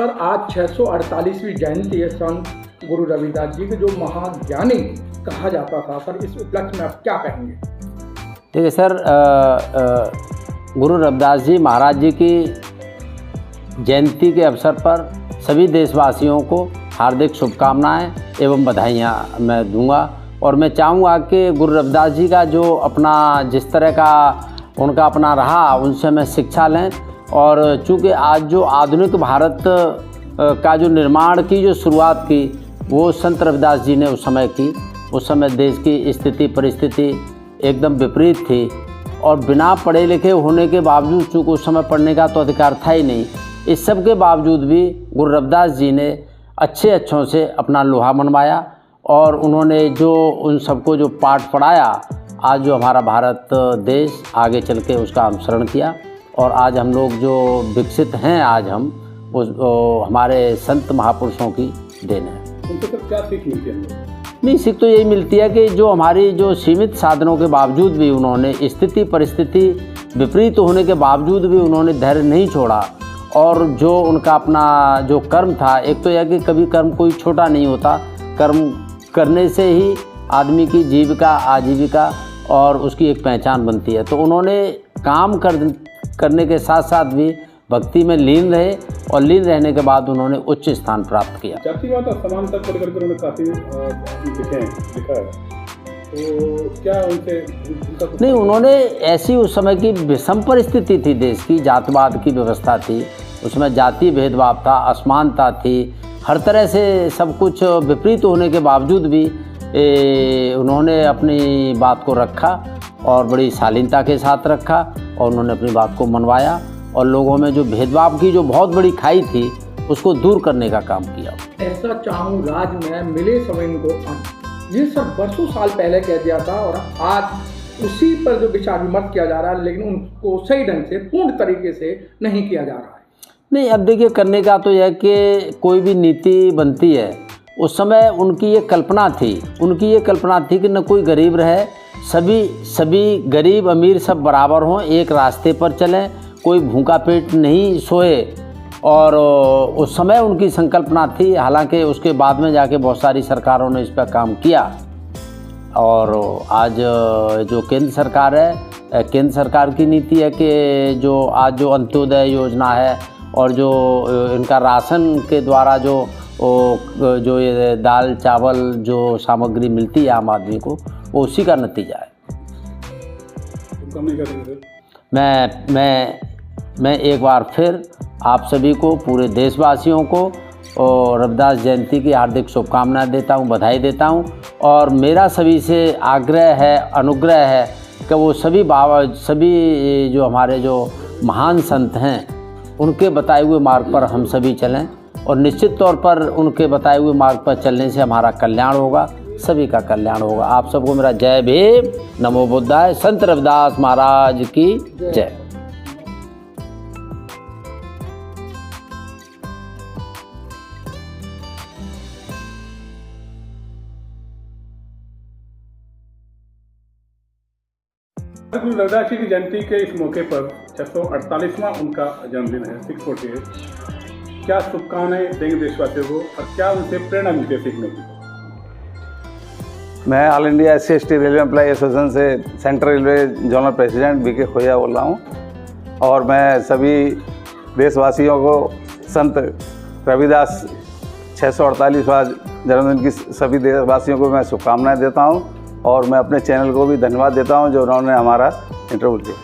Sir आज 648वीं जयंती है संत गुरु रविदास जी के, जो महाज्ञानी कहा जाता था। सर इस उपलक्ष्य में आप क्या कहेंगे? देखिए सर, गुरु रविदास जी महाराज जी की जयंती के अवसर पर सभी देशवासियों को हार्दिक शुभकामनाएं एवं बधाइयाँ मैं दूंगा। और मैं चाहूँगा कि गुरु रविदास जी का जो अपना जिस तरह का उनका अपना रहा, उनसे हमें शिक्षा लें। और चूँकि आज जो आधुनिक भारत का जो निर्माण की जो शुरुआत की वो संत रविदास जी ने उस समय की। उस समय देश की स्थिति परिस्थिति एकदम विपरीत थी और बिना पढ़े लिखे होने के बावजूद, चूँकि उस समय पढ़ने का तो अधिकार था ही नहीं, इस सब के बावजूद भी गुरु रविदास जी ने अच्छों से अपना लोहा मनवाया और उन्होंने जो उन सबको जो पाठ पढ़ाया, आज जो हमारा भारत देश आगे चल के उसका अनुसरण किया और आज हम लोग जो विकसित हैं, आज हम उस हमारे संत महापुरुषों की देन है। उनसे तो क्या सीख मिलती है? नहीं, सीख तो यही मिलती है कि जो हमारी जो सीमित साधनों के बावजूद भी उन्होंने स्थिति परिस्थिति विपरीत होने के बावजूद भी उन्होंने धैर्य नहीं छोड़ा। और जो उनका अपना जो कर्म था, एक तो यह कि कभी कर्म कोई छोटा नहीं होता, कर्म करने से ही आदमी की जीविका आजीविका और उसकी एक पहचान बनती है। तो उन्होंने काम करने के साथ साथ भी भक्ति में लीन रहे और लीन रहने के बाद उन्होंने उच्च स्थान प्राप्त किया। जातिवाद और समानता को लेकर उन्होंने काफ़ी लिखा है, तो क्या उनसे नहीं, उन्होंने ऐसी उस समय की विषम परिस्थिति थी, देश की जातिवाद की व्यवस्था थी, उसमें जाति भेदभाव था, असमानता थी, हर तरह से सब कुछ विपरीत होने के बावजूद भी उन्होंने अपनी बात को रखा और बड़ी शालीनता के साथ रखा और उन्होंने अपनी बात को मनवाया और लोगों में जो भेदभाव की जो बहुत बड़ी खाई थी उसको दूर करने का काम किया। ऐसा चाहूँ राज में मिले समय इनको, ये सब बरसों साल पहले कह दिया था और आज उसी पर जो विचार विमर्श किया जा रहा है, लेकिन उनको सही ढंग से पूर्ण तरीके से नहीं किया जा रहा है। नहीं, अब देखिए, करने का तो यह कि कोई भी नीति बनती है, उस समय उनकी ये कल्पना थी कि न कोई गरीब रहे, सभी गरीब अमीर सब बराबर हों, एक रास्ते पर चलें, कोई भूखा पेट नहीं सोए। और उस समय उनकी संकल्पना थी। हालांकि उसके बाद में जाके बहुत सारी सरकारों ने इस पर काम किया और आज जो केंद्र सरकार है, केंद्र सरकार की नीति है कि जो आज जो अंत्योदय योजना है और जो इनका राशन के द्वारा जो ये दाल चावल जो सामग्री मिलती है आम आदमी को, वो उसी का नतीजा है। मैं एक बार फिर आप सभी को, पूरे देशवासियों को और रविदास जयंती की हार्दिक शुभकामनाएं देता हूं, बधाई देता हूं। और मेरा सभी से आग्रह है, अनुग्रह है कि वो सभी जो हमारे जो महान संत हैं उनके बताए हुए मार्ग पर हम सभी चलें और निश्चित तौर पर उनके बताए हुए मार्ग पर चलने से हमारा कल्याण होगा, सभी का कल्याण होगा। आप सबको मेरा जय भीम, नमो बुद्धाय, संत रविदास महाराज की जय। गुरु रविदास जी की जयंती के इस मौके पर 648वां उनका जन्मदिन है, 648। क्या शुभकामनाएं देंगे देशवासियों को और क्या उनसे प्रेरणा मिलती है सीखने की? मैं all India SC/ST railway employ association से central railway zonal president VK Khoya बोल रहा हूँ और मैं सभी देशवासियों को संत रविदास 648वां जन्मदिन की सभी देशवासियों को मैं शुभकामनाएं देता हूँ और मैं अपने चैनल को भी धन्यवाद देता हूँ जो उन्होंने हमारा इंटरव्यू लिया।